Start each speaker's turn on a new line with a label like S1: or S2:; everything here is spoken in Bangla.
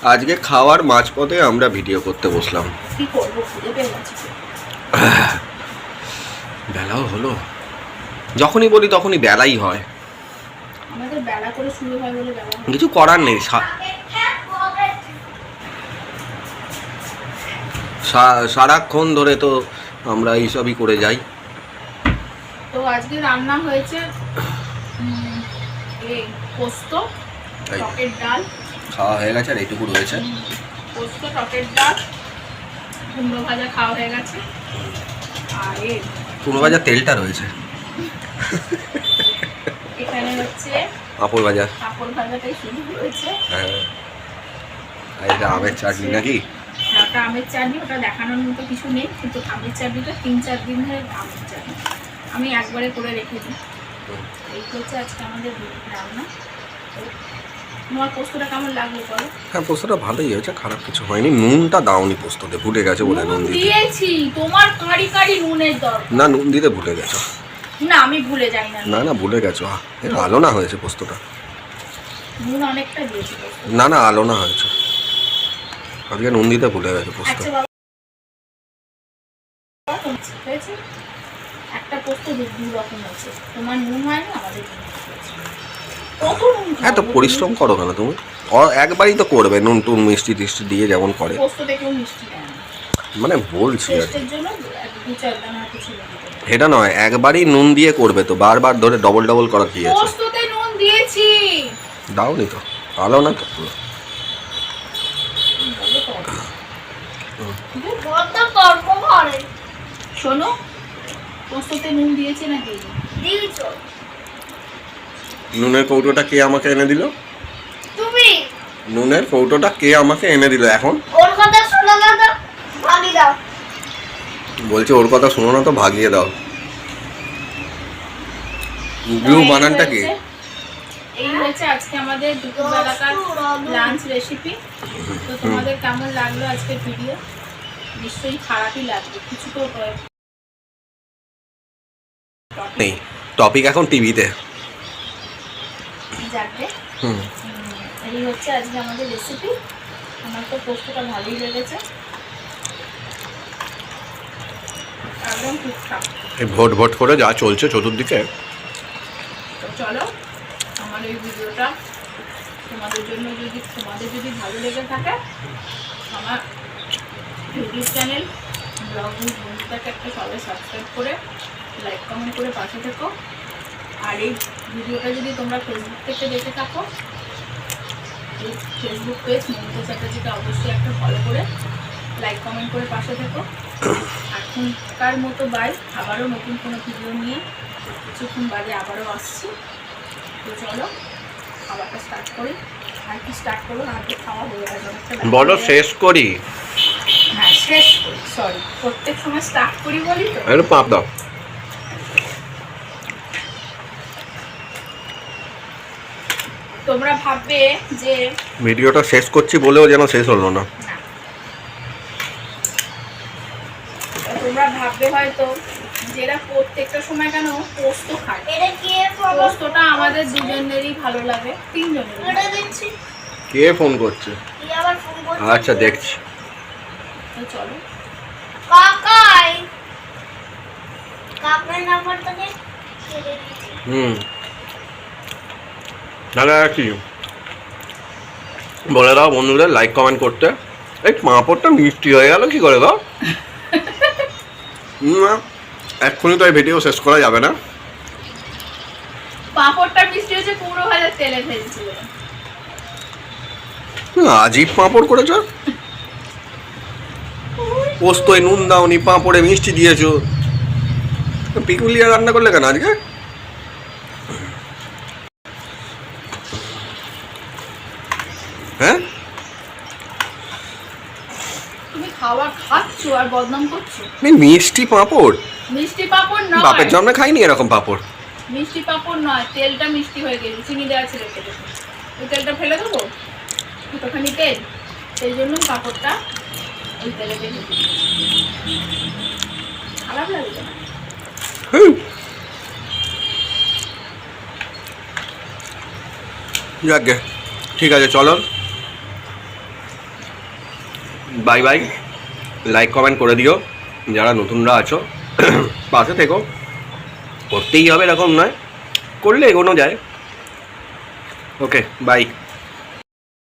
S1: আজকে খাওয়ার মাঝপথে আমরা ভিডিও করতে বসলাম।
S2: কি করবো, খুঁজে পেয়ে গেছি।
S1: বেলাও হলো, যখনই বলি তখনই বেলাই হয়।
S2: আমাদের বেলা করে শুরু হয় বলে বেলা হয়।
S1: কিছু করার নেই, সারাক্ষণ ধরে তো আমরা এইসবই করে যাই।
S2: তো আজকে রান্না হয়েছে এই পোস্ত, টকের ডাল।
S1: খাওয়া হয়ে গেছে আর এইটুকু রয়েছে।
S2: পোস্ত, টকের ডাল, কুমড়ো ভাজা খাওয়া হয়ে গেছে। আর এই
S1: কুমড়ো ভাজার তেলটা রয়েছে।
S2: এখানে হচ্ছে
S1: পাঁপড় ভাজা।
S2: পাঁপড় ভাজাটাই শুধু রয়েছে।
S1: হ্যাঁ, আর এটা আমের চাটনি নাকি?
S2: ওটা আমের চাটনি, ওটা দেখানোর মতো কিছু নেই, কিন্তু আমের চাটনিটা 3-4 দিন ধরে আমের চাটনি আমি একবারে করে রেখে দিই। এই হচ্ছে আজকে আমাদের রান্না। তোমার পোস্তটা কেমন লাগলো বলো?
S1: হ্যাঁ, পোস্তটা ভালোই হয়েছে, খারাপ কিছু হয়নি। নুনটা দাওনি পোস্ততে, ভুলে গেছে বলে নুন
S2: দিয়েছি। তোমার কাঁড়ি কাঁড়ি নুনের দরকার
S1: না, নুন দিতে ভুলে গেছো।
S2: না, আমি ভুলে যাই না।
S1: না না, ভুলে গেছো। আলো না হয়েছে পোস্তটা।
S2: নুন অনেকটা দিয়েছি।
S1: না না, আলো না হয়েছে, আজকে নুন দিতে ভুলে গেছো পোস্ত।
S2: আচ্ছা বাবা, একটা পোস্ত দু রকম আছে, তোমার নুন হয় না, আমাদের নুন হয়েছে। কত নুন খাও?
S1: এত পরিশ্রম করো কেন তুমি? একবারই তো করবে, নুন টুন মিষ্টি টিষ্টি দিয়ে যেমন করে।
S2: পোস্ত দেখেও মিষ্টি দেয় না,
S1: মানে বলছি আর
S2: টেস্টের জন্য 2-4 দানা কিছু দিতে।
S1: এটা নয়, একবারই নুন দিয়ে করবে তো, বারবার ধরে ডবল ডবল করা কি আছে?
S2: পোস্ততে নুন দিয়েছি।
S1: দাওনি তো, আলো না তো পুরো।
S2: শোনো, পোস্ততে নুন দিয়েছে নাকি? দিয়েছো।
S1: নুনের কৌটোটা কে আমাকে এনে দিল?
S2: তুমি।
S1: নুনের কৌটোটা কে আমাকে এনে দিল এখন?
S2: ওর কথা শোনো না তো, ভাগিয়ে দাও।
S1: বলছে ওর কথা শোনো না তো ভাগিয়ে দাও। ব্লু বানানটা কি?
S2: এই হচ্ছে আজকে আমাদের দুপুরবেলাকার লাঞ্চ রেসিপি। তো তোমাদের কেমন লাগলো আজকের ভিডিও? নিশ্চয়ই খারাপই লাগবে, কিছু তো
S1: নেই, টপিক এখন টিভিতে।
S2: যাবে। এই হচ্ছে আজকে আমাদের রেসিপি। আমার তো পোস্তটা ভালোই লেগেছে, একদম ঠিকঠাক।
S1: এই ভোট ভোট করে যা চলছে চতুর্দিকে।
S2: তো চলো, আমার এই ভিডিওটা তোমাদের যদি ভালো লেগে থাকে, আমার ইউটিউব চ্যানেল ব্লগ উইথ বন্ধুটাকে একটা সবাই সাবস্ক্রাইব করে লাইক কমেন্ট করে পাশে থেকো। আর এই ভিডিওটা যদি তোমরা ফেসবুক থেকে দেখে থাকো, এই ফেসবুক পেজ মমতা চ্যাটার্জিকে অবশ্যই একটা ফলো করে লাইক কমেন্ট করে পাশে থেকো। এখনকার মতো বাই, আবারও নতুন কোনো ভিডিও নিয়ে কিছুক্ষণ বাদে আবারও আসছি। তো চলো খাবারটা স্টার্ট করি। আর কি স্টার্ট করবো, আর কি খাওয়া হয়ে গেছে।
S1: বলো শেষ করি।
S2: হ্যাঁ, শেষ করি, সরি, প্রত্যেক সময় স্টার্ট করি বলি তো।
S1: একটু পাপ দাও।
S2: তোমরা ভাববে যে
S1: ভিডিওটা শেষ করছি বলেও যেন শেষ হলো না।
S2: তোমরা ভাববে হয়তো যে এরা প্রত্যেকটা সময় কেন পোস্ত খায়। পোস্তটা আমাদের দুজনেরই ভালো লাগে, তিনজনেরই।
S1: কে ফোন করছে? আচ্ছা, দেখছি।
S2: তো চলো।
S1: তাহলে আর কি বলে দাও বন্ধুদের লাইক কমেন্ট করতে। এই পাঁপড়টা মিষ্টি হয়ে গেল কি করে দাও? না, এক্ষুনি তো এই ভিডিও শেষ করা যাবে না।
S2: পাঁপড়টা মিষ্টি হয়েছে, কুমড়ো ভাজার তেলে ফেলছিল।
S1: আজীব পাঁপড় করেছ। পোস্তয় নুন দাওনি, পাঁপড়ে মিষ্টি দিয়েছো। পিকুলিয়া রান্না করলে কেন আজকে? হ্যাঁ,
S2: তুমি খাবার খাচ্ছ আর বদনাম করছো।
S1: মিষ্টি পাঁপড়।
S2: মিষ্টি পাঁপড় নয়,
S1: বাপের জন্য খাইনি এরকম পাঁপড়।
S2: মিষ্টি পাঁপড় নয়, তেলটা মিষ্টি হয়ে গেছে, চিনি দেওয়া ছিল তেলে। ওই তেলটা ফেলে দেবো, কতখানি তেল, সেই জন্য পাঁপড়টা ওই তেলে দিয়ে খারাপ লাগবে না।
S1: যাক গে, ঠিক আছে চলো। Bye bye. লাইক কমেন্ট করে দিও যারা নতুনরা আছো, পাশে থেকো। করতেই হবে এরকম নয়, করলে এগোনো যায়। Okay bye.